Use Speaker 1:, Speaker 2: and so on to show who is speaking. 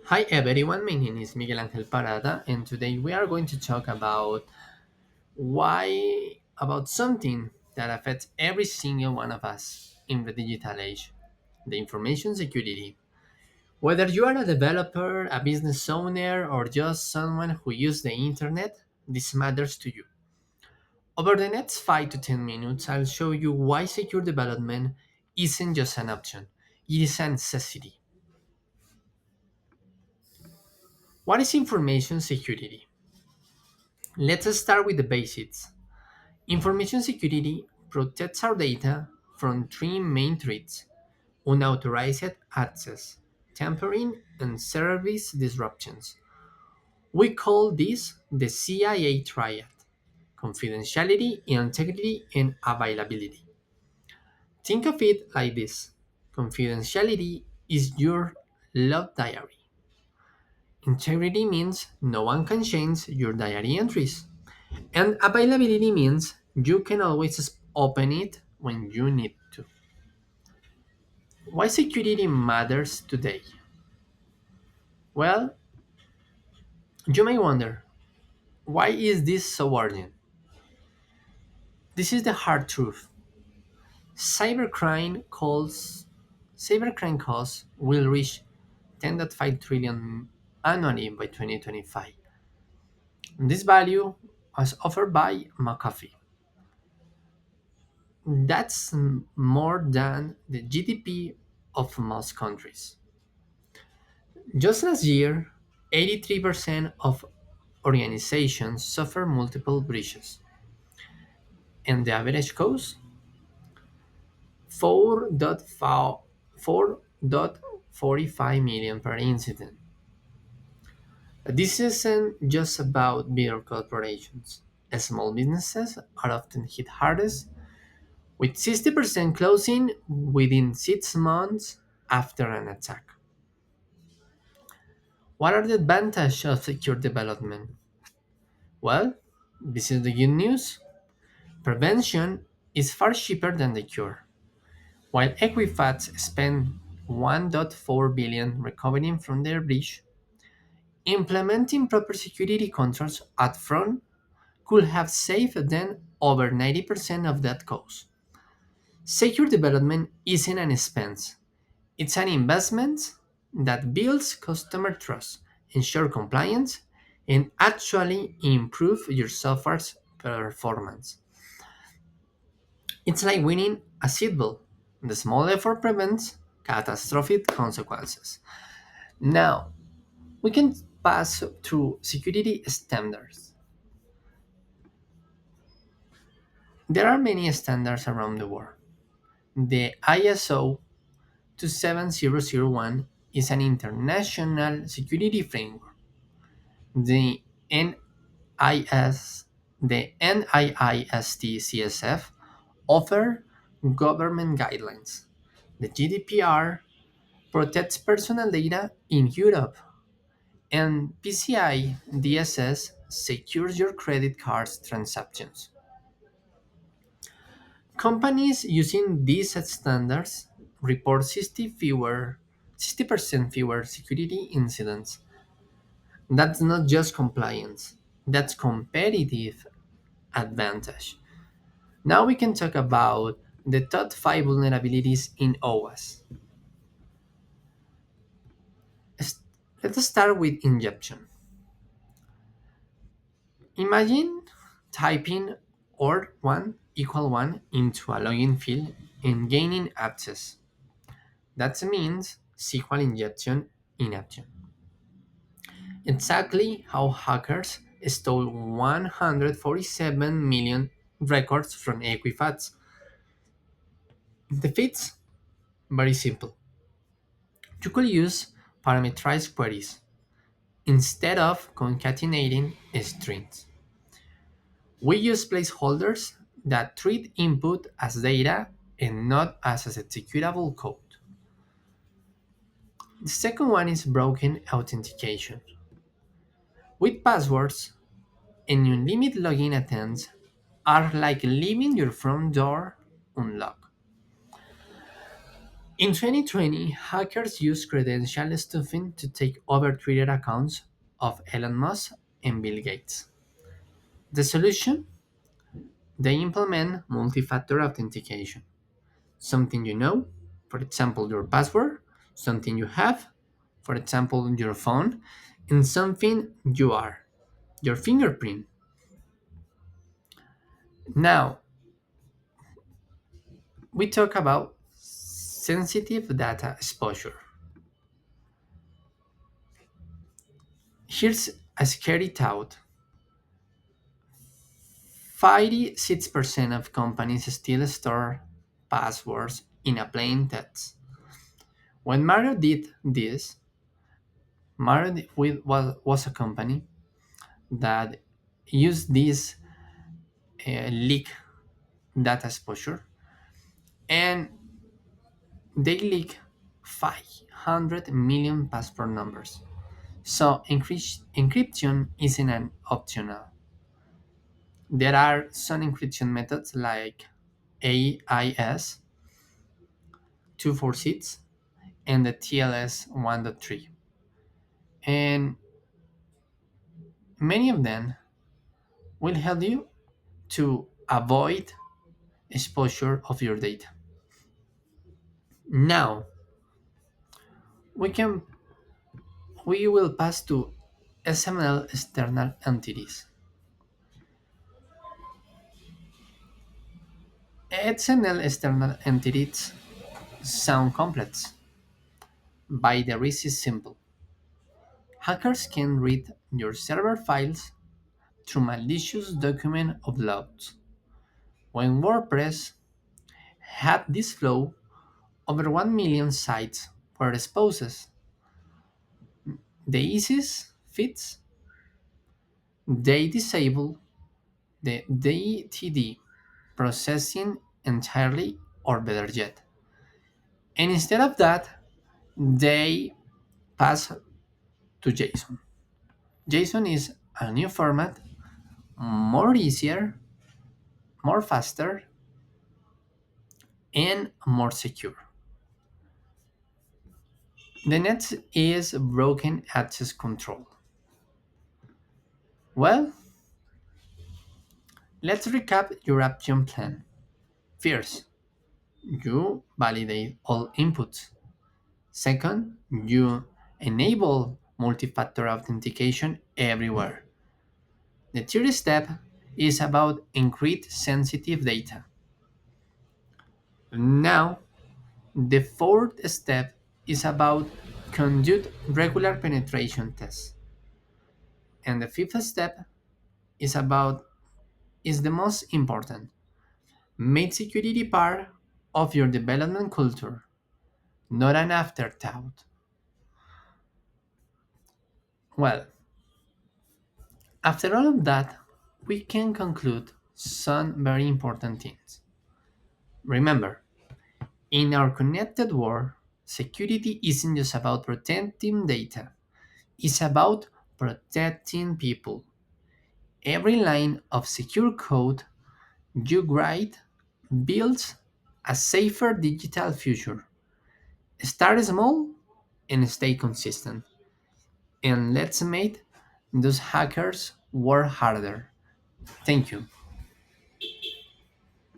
Speaker 1: Hi everyone, my name is Miguel Parada, and today we are going to talk about something that affects every single one of us in the digital age, the information security. Whether you are a developer, a business owner, or just someone who uses the internet, this matters to you. Over the next 5 to 10 minutes, I'll show you why secure development isn't just an option, it is a necessity. What is information security? Let's start with the basics. Information security protects our data from three main threats: unauthorized access, tampering, and service disruptions. We call this the CIA triad: confidentiality, integrity, and availability. Think of it like this: confidentiality is your log diary, integrity means no one can change your diary entries. And availability means you can always open it when you need to. Why security matters today? Well, you may wonder, why is this so urgent? This is the hard truth. Cybercrime calls cybercrime costs will reach 10.5 trillion annually by 2025. This value was offered by McAfee. That's more than the GDP of most countries. Just last year, 83% of organizations suffer multiple breaches, and the average cost 4.45 million per incident. This isn't just about bigger corporations. Small businesses are often hit hardest, with 60% closing within 6 months after an attack. What are the advantages of secure development? Well, this is the good news. Prevention is far cheaper than the cure. While Equifax spent 1.4 billion recovering from their breach, implementing proper security controls upfront could have saved them over 90% of that cost. Secure development isn't an expense, it's an investment that builds customer trust, ensure compliance, and actually improve your software's performance. It's like winning a seat belt. The small effort prevents catastrophic consequences. Now, we can pass through security standards. There are many standards around the world. The ISO 27001 is an international security framework. The NIS, the NIIST CSF offer government guidelines. The GDPR protects personal data in Europe, and PCI DSS secures your credit card's transactions. Companies using these standards report 60% fewer security incidents. That's not just compliance, that's competitive advantage. Now we can talk about the top 5 vulnerabilities in OWASP. S- Let's start with injection. Imagine typing or1 into a login field and gaining access. That means SQL injection in action. Exactly how hackers stole 147 million records from Equifax. The fix? Very simple. You could use parameterized queries instead of concatenating strings. We use placeholders that treat input as data and not as a executable code. The second one is broken authentication. With passwords and unlimited login attempts are like leaving your front door unlocked. In 2020, hackers used credential stuffing to take over Twitter accounts of Elon Musk and Bill Gates. The solution? They implement multi factor authentication. Something you know, for example, your password, something you have, for example, your phone, and something you are, your fingerprint. Now, we talk about sensitive data exposure. Here's a scary thought: 56% of companies still store passwords in a plain text. When Mario did this, was a company that used this leak data exposure, and they leak 500 million passport numbers. So encryption isn't an optional. There are some encryption methods like AIS 246 and the TLS 1.3. And many of them will help you to avoid exposure of your data. Now, we can we will pass to XML external entities. XML external entities sound complex, but the risk is simple. Hackers can read your server files through malicious document uploads. When WordPress had this flow, over 1 million sites were exposed. The easiest fix: they disable the DTD processing entirely, or better yet. And instead of that, they pass to JSON. JSON is a new format, more easier, more faster, and more secure. The next is broken access control. Well, let's recap your action plan. First, you validate all inputs. Second, you enable multi-factor authentication everywhere. The third step is about encrypt sensitive data. Now, the fourth step is about conduct regular penetration tests. And the fifth step is the most important. Make security part of your development culture, not an afterthought. Well, after all of that, we can conclude some very important things. Remember, in our connected world, security isn't just about protecting data, it's about protecting people. Every line of secure code you write builds a safer digital future. Start small and stay consistent. And let's make those hackers work harder. Thank you.